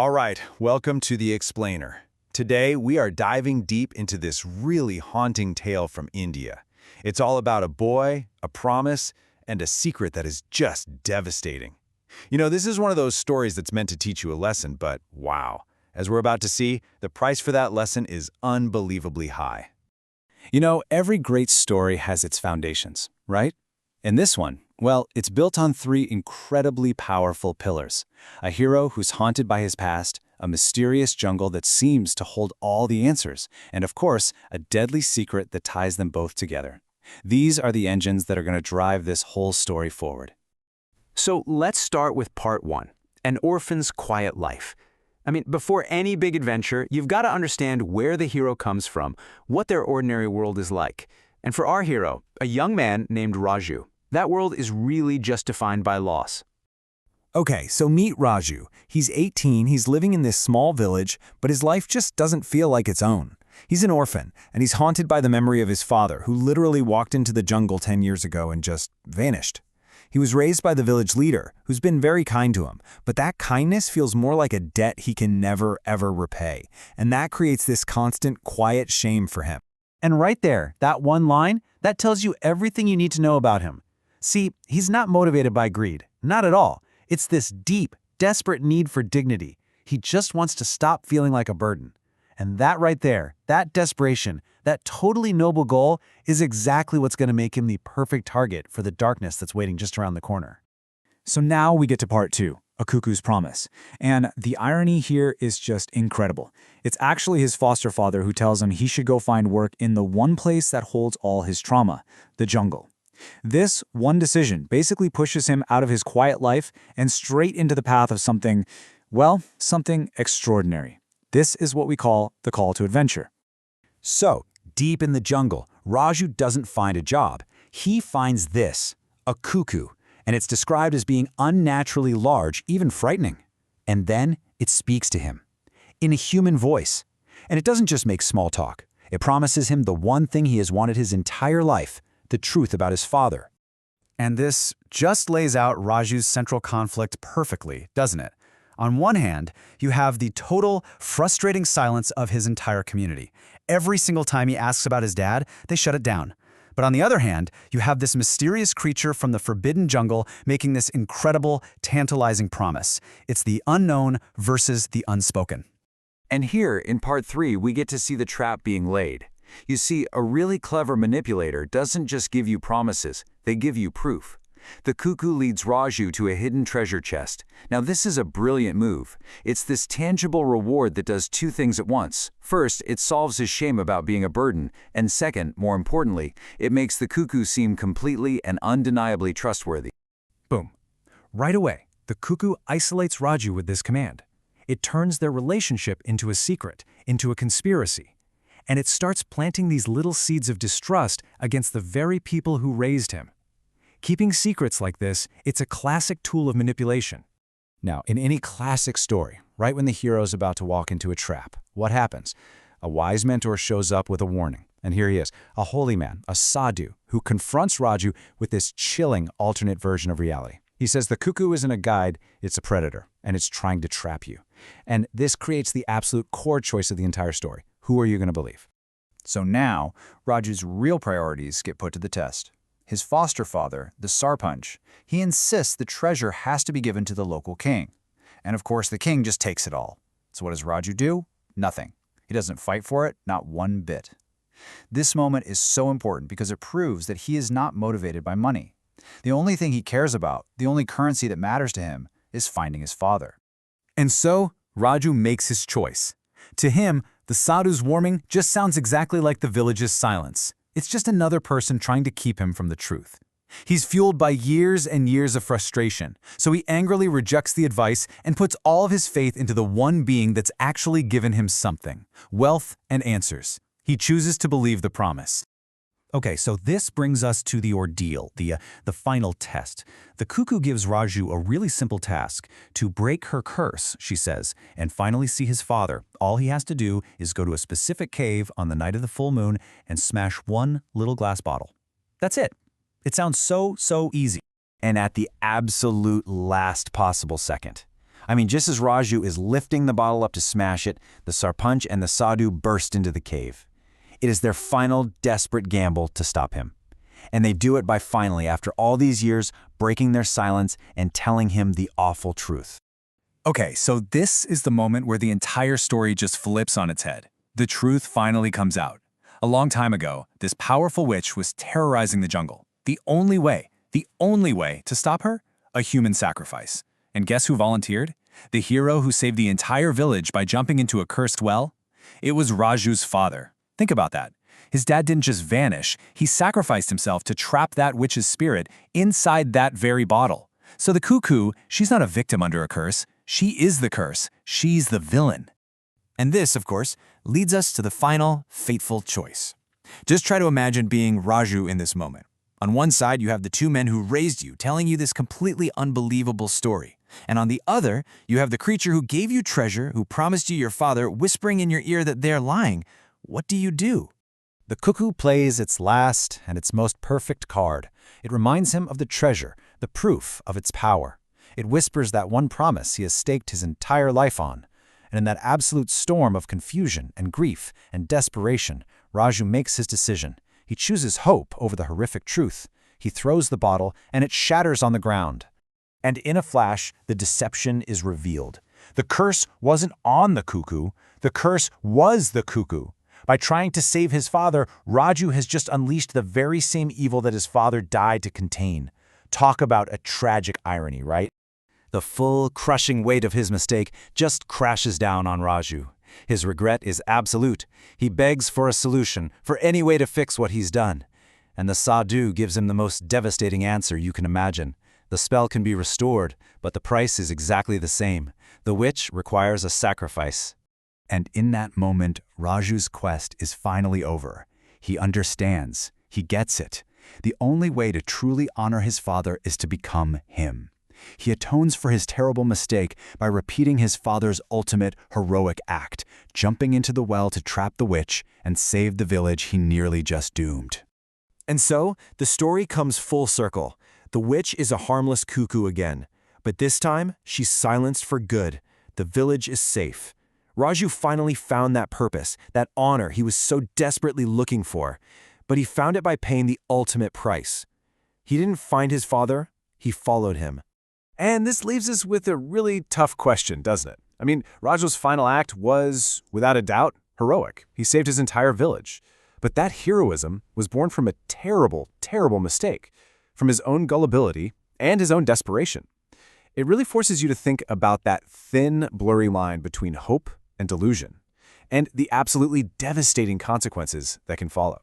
All right, welcome to The Explainer. Today, we are diving deep into this really haunting tale from India. It's all about a boy, a promise, and a secret that is just devastating. This is one of those stories that's meant to teach you a lesson, but wow. As we're about to see, the price for that lesson is unbelievably high. Every great story has its foundations, right? And this one, well, it's built on three incredibly powerful pillars. A hero who's haunted by his past, a mysterious jungle that seems to hold all the answers, and of course, a deadly secret that ties them both together. These are the engines that are going to drive this whole story forward. So let's start with part one, an orphan's quiet life. Before any big adventure, you've got to understand where the hero comes from, what their ordinary world is like. And for our hero, a young man named Raju, that world is really just defined by loss. Okay, so meet Raju. He's 18, he's living in this small village, but his life just doesn't feel like its own. He's an orphan, and he's haunted by the memory of his father, who literally walked into the jungle 10 years ago and just vanished. He was raised by the village leader, who's been very kind to him, but that kindness feels more like a debt he can never, ever repay, and that creates this constant, quiet shame for him. And right there, that one line, that tells you everything you need to know about him. See, he's not motivated by greed, not at all. It's this deep, desperate need for dignity. He just wants to stop feeling like a burden. And that right there, that desperation, that totally noble goal is exactly what's going to make him the perfect target for the darkness that's waiting just around the corner. So now we get to part two, A Cuckoo's Promise. And the irony here is just incredible. It's actually his foster father who tells him he should go find work in the one place that holds all his trauma, the jungle. This one decision basically pushes him out of his quiet life and straight into the path of something extraordinary. This is what we call the call to adventure. So, deep in the jungle, Raju doesn't find a job. He finds this, a cuckoo, and it's described as being unnaturally large, even frightening. And then it speaks to him, in a human voice. And it doesn't just make small talk. It promises him the one thing he has wanted his entire life, the truth about his father. And this just lays out Raju's central conflict perfectly, doesn't it? On one hand, you have the total, frustrating silence of his entire community. Every single time he asks about his dad, they shut it down. But on the other hand, you have this mysterious creature from the forbidden jungle making this incredible, tantalizing promise. It's the unknown versus the unspoken. And here, in part three, we get to see the trap being laid. You see, a really clever manipulator doesn't just give you promises, they give you proof. The cuckoo leads Raju to a hidden treasure chest. Now this is a brilliant move. It's this tangible reward that does two things at once. First, it solves his shame about being a burden, and second, more importantly, it makes the cuckoo seem completely and undeniably trustworthy. Boom. Right away, the cuckoo isolates Raju with this command. It turns their relationship into a secret, into a conspiracy. And it starts planting these little seeds of distrust against the very people who raised him. Keeping secrets like this, it's a classic tool of manipulation. Now, in any classic story, right when the hero's about to walk into a trap, what happens? A wise mentor shows up with a warning. And here he is, a holy man, a sadhu, who confronts Raju with this chilling alternate version of reality. He says the cuckoo isn't a guide, it's a predator, and it's trying to trap you. And this creates the absolute core choice of the entire story. Who are you going to believe? So now, Raju's real priorities get put to the test. His foster father, the Sarpanch, he insists the treasure has to be given to the local king. And of course, the king just takes it all. So what does Raju do? Nothing. He doesn't fight for it, not one bit. This moment is so important because it proves that he is not motivated by money. The only thing he cares about, the only currency that matters to him, is finding his father. And so, Raju makes his choice. To him, the sadhu's warning just sounds exactly like the village's silence. It's just another person trying to keep him from the truth. He's fueled by years and years of frustration, so he angrily rejects the advice and puts all of his faith into the one being that's actually given him something, wealth and answers. He chooses to believe the promise. Okay, so this brings us to the ordeal, the final test. The cuckoo gives Raju a really simple task, to break her curse, she says, and finally see his father. All he has to do is go to a specific cave on the night of the full moon and smash one little glass bottle. That's it. It sounds so easy. And at the absolute last possible second, I mean, just as Raju is lifting the bottle up to smash it, the Sarpanch and the Sadhu burst into the cave. It is their final desperate gamble to stop him. And they do it by finally, after all these years, breaking their silence and telling him the awful truth. Okay, so this is the moment where the entire story just flips on its head. The truth finally comes out. A long time ago, this powerful witch was terrorizing the jungle. The only way to stop her? A human sacrifice. And guess who volunteered? The hero who saved the entire village by jumping into a cursed well? It was Raju's father. Think about that. His dad didn't just vanish, he sacrificed himself to trap that witch's spirit inside that very bottle. So the cuckoo, she's not a victim under a curse. She is the curse. She's the villain. And this, of course, leads us to the final, fateful choice. Just try to imagine being Raju in this moment. On one side, you have the two men who raised you, telling you this completely unbelievable story. And on the other, you have the creature who gave you treasure, who promised you your father, whispering in your ear that they're lying. What do you do? The cuckoo plays its last and its most perfect card. It reminds him of the treasure, the proof of its power. It whispers that one promise he has staked his entire life on. And in that absolute storm of confusion and grief and desperation, Raju makes his decision. He chooses hope over the horrific truth. He throws the bottle, and it shatters on the ground. And in a flash, the deception is revealed. The curse wasn't on the cuckoo. The curse was the cuckoo. By trying to save his father, Raju has just unleashed the very same evil that his father died to contain. Talk about a tragic irony, right? The full, crushing weight of his mistake just crashes down on Raju. His regret is absolute. He begs for a solution, for any way to fix what he's done. And the Sadhu gives him the most devastating answer you can imagine. The spell can be restored, but the price is exactly the same. The witch requires a sacrifice. And in that moment, Raju's quest is finally over. He understands. He gets it. The only way to truly honor his father is to become him. He atones for his terrible mistake by repeating his father's ultimate heroic act, jumping into the well to trap the witch and save the village he nearly just doomed. And so, the story comes full circle. The witch is a harmless cuckoo again, but this time, she's silenced for good. The village is safe. Raju finally found that purpose, that honor he was so desperately looking for, but he found it by paying the ultimate price. He didn't find his father, he followed him. And this leaves us with a really tough question, doesn't it? I mean, Raju's final act was, without a doubt, heroic. He saved his entire village. But that heroism was born from a terrible, terrible mistake, from his own gullibility and his own desperation. It really forces you to think about that thin, blurry line between hope and delusion, and the absolutely devastating consequences that can follow.